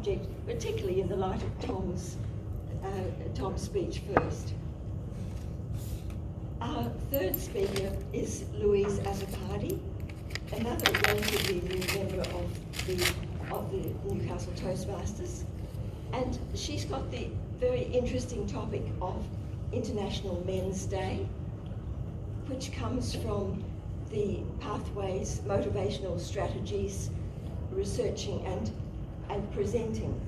subject, particularly in the light of Tom's speech first. Our third speaker is Louise Azzopardi, another relatively new member of the Newcastle Toastmasters, and she's got the very interesting topic of International Men's Day, which comes from the Pathways Motivational Strategies researching and presenting.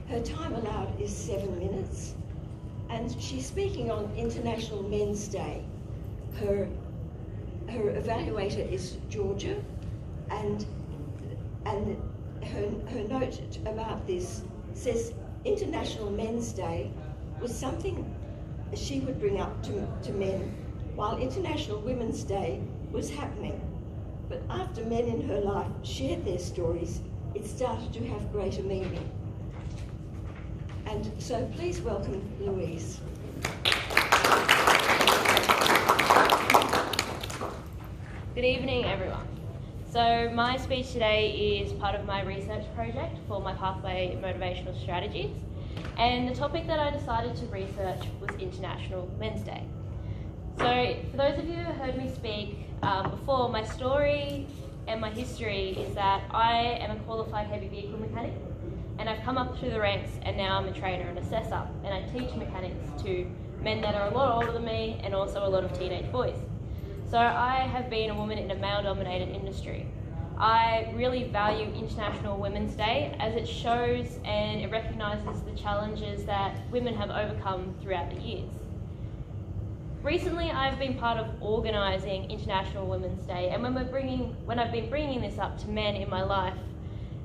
Her time allowed is 7 minutes, and she's speaking on International Men's Day. Her evaluator is Georgia, and her note about this says International Men's Day was something she would bring up to men while International Women's Day was happening. But after men in her life shared their stories, it started to have greater meaning. And so please welcome Louise. Good evening, everyone. So my speech today is part of my research project for my Pathway Motivational Strategies, and the topic that I decided to research was International Men's Day. So for those of you who heard me speak before, my story and my history is that I am a qualified heavy vehicle mechanic, and I've come up through the ranks, and now I'm a trainer and assessor, and I teach mechanics to men that are a lot older than me and also a lot of teenage boys. So I have been a woman in a male-dominated industry. I really value International Women's Day as it shows and it recognises the challenges that women have overcome throughout the years. Recently, I've been part of organising International Women's Day, and when I've been bringing this up to men in my life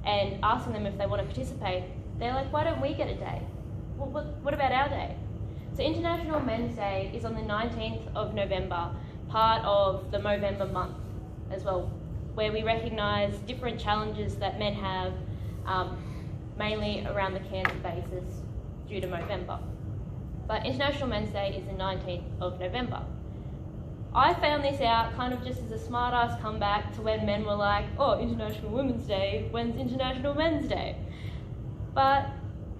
and asking them if they want to participate, they're like, why don't we get a day? Well, what about our day? So International Men's Day is on the 19th of November, part of the Movember month as well, where we recognise different challenges that men have, mainly around the cancer basis due to Movember. But International Men's Day is the 19th of November. I found this out kind of just as a smart-ass comeback to when men were like, oh, International Women's Day, when's International Men's Day? But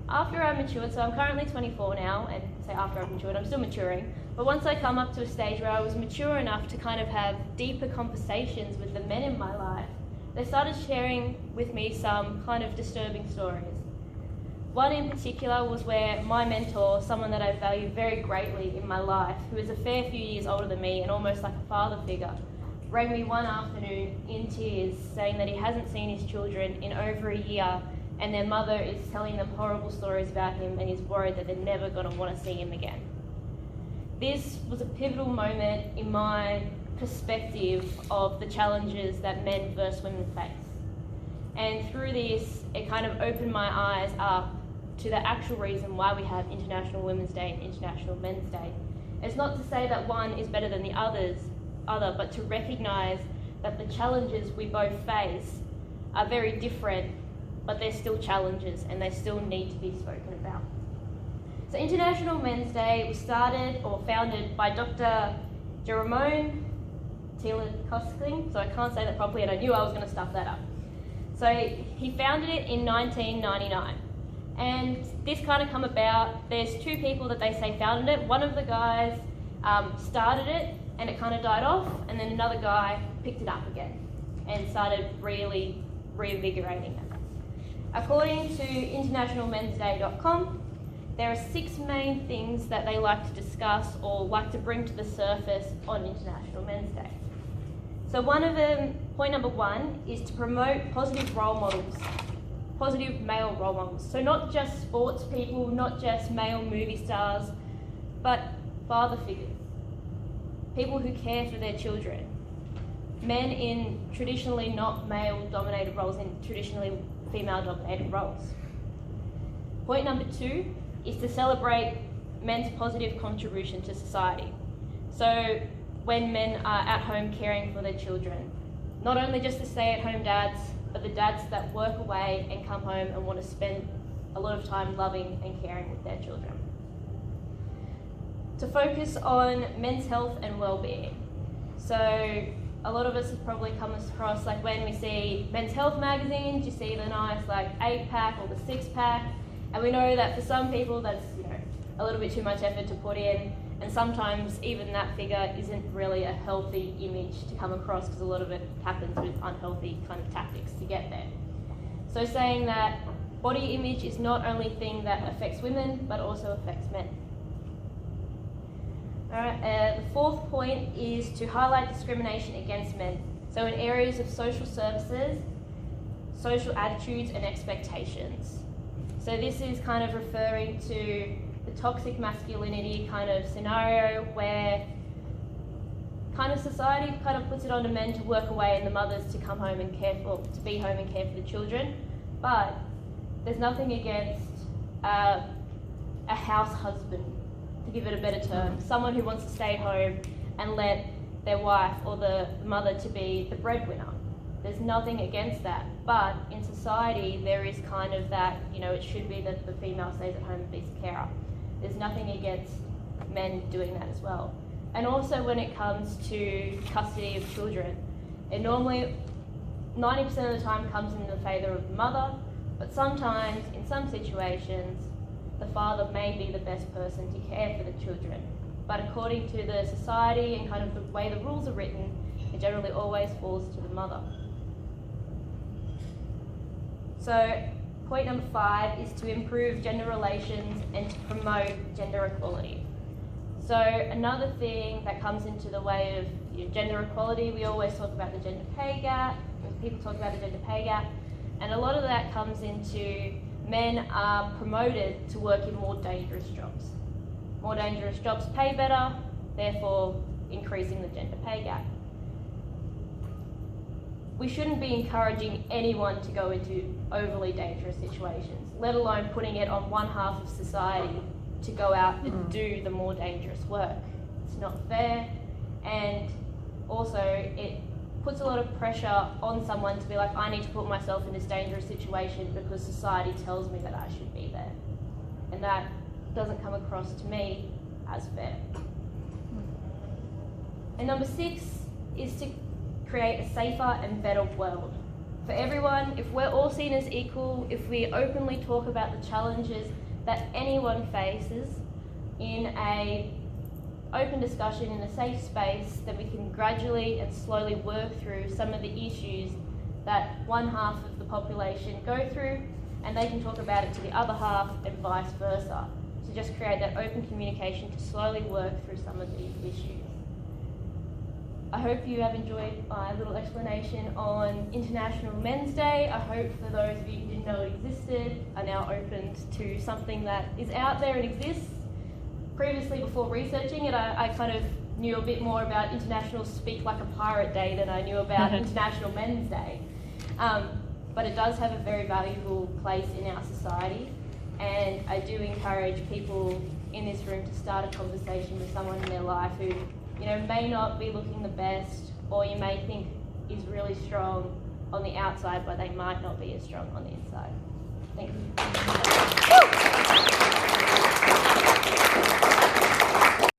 after I matured, so I'm currently 24 now, and say after I've matured, I'm still maturing, but once I come up to a stage where I was mature enough to kind of have deeper conversations with the men in my life, they started sharing with me some kind of disturbing stories. One in particular was where my mentor, someone that I value very greatly in my life, who is a fair few years older than me and almost like a father figure, rang me one afternoon in tears saying that he hasn't seen his children in over a year and their mother is telling them horrible stories about him and he's worried that they're never going to want to see him again. This was a pivotal moment in my perspective of the challenges that men versus women face. And through this, it kind of opened my eyes up to the actual reason why we have International Women's Day and International Men's Day. It's not to say that one is better than the other, but to recognise that the challenges we both face are very different, but they're still challenges and they still need to be spoken about. So International Men's Day was founded by Dr. Jerome Kosking, so I can't say that properly and I knew I was going to stuff that up. So he founded it in 1999. And this kind of come about, there's two people that they say founded it. One of the guys started it and it kind of died off, and then another guy picked it up again and started really reinvigorating it. According to internationalmensday.com, there are 6 main things that they like to discuss or like to bring to the surface on International Men's Day. So one of them, point number 1, is to promote positive role models, positive male role models. So not just sports people, not just male movie stars, but father figures, people who care for their children, men in traditionally not male-dominated roles, in traditionally female-dominated roles. Point number 2 is to celebrate men's positive contribution to society. So when men are at home caring for their children, not only just the stay-at-home dads, but the dads that work away and come home and want to spend a lot of time loving and caring with their children. To focus on men's health and well-being. So a lot of us have probably come across, like when we see men's health magazines, you see the nice like 8-pack or the 6-pack, and we know that for some people that's, you know, a little bit too much effort to put in, and sometimes even that figure isn't really a healthy image to come across because a lot of it happens with unhealthy kind of tactics to get there. So saying that body image is not only a thing that affects women, but also affects men. Alright, the fourth point is to highlight discrimination against men. So in areas of social services, social attitudes and expectations. So this is kind of referring to the toxic masculinity kind of scenario where kind of society kind of puts it on the men to work away and the mothers to come home and to be home and care for the children. But there's nothing against a house husband, to give it a better term, someone who wants to stay home and let their wife or the mother to be the breadwinner. There's nothing against that, but in society there is kind of that, you know, it should be that the female stays at home and be the carer. There's nothing against men doing that as well. And also when it comes to custody of children, it normally 90% of the time comes in the favour of the mother, but sometimes in some situations the father may be the best person to care for the children. But according to the society and kind of the way the rules are written, it generally always falls to the mother. So point number 5 is to improve gender relations and to promote gender equality. So another thing that comes into the way of gender equality, we always talk about the gender pay gap, people talk about the gender pay gap, and a lot of that comes into men are promoted to work in more dangerous jobs. More dangerous jobs pay better, therefore increasing the gender pay gap. We shouldn't be encouraging anyone to go into overly dangerous situations, let alone putting it on one half of society to go out and do the more dangerous work. It's not fair, and also it puts a lot of pressure on someone to be like, I need to put myself in this dangerous situation because society tells me that I should be there. And that doesn't come across to me as fair. And number 6 is to create a safer and better world. For everyone, if we're all seen as equal, if we openly talk about the challenges that anyone faces in a open discussion in a safe space, then we can gradually and slowly work through some of the issues that one half of the population go through, and they can talk about it to the other half and vice versa. So just create that open communication to slowly work through some of these issues. I hope you have enjoyed my little explanation on International Men's Day. I hope for those of you who didn't know it existed are now opened to something that is out there and exists. Previously, before researching it, I kind of knew a bit more about International Speak Like a Pirate Day than I knew about International Men's Day. But it does have a very valuable place in our society, and I do encourage people in this room to start a conversation with someone in their life who, you know, may not be looking the best, or you may think is really strong on the outside, but they might not be as strong on the inside. Thank you.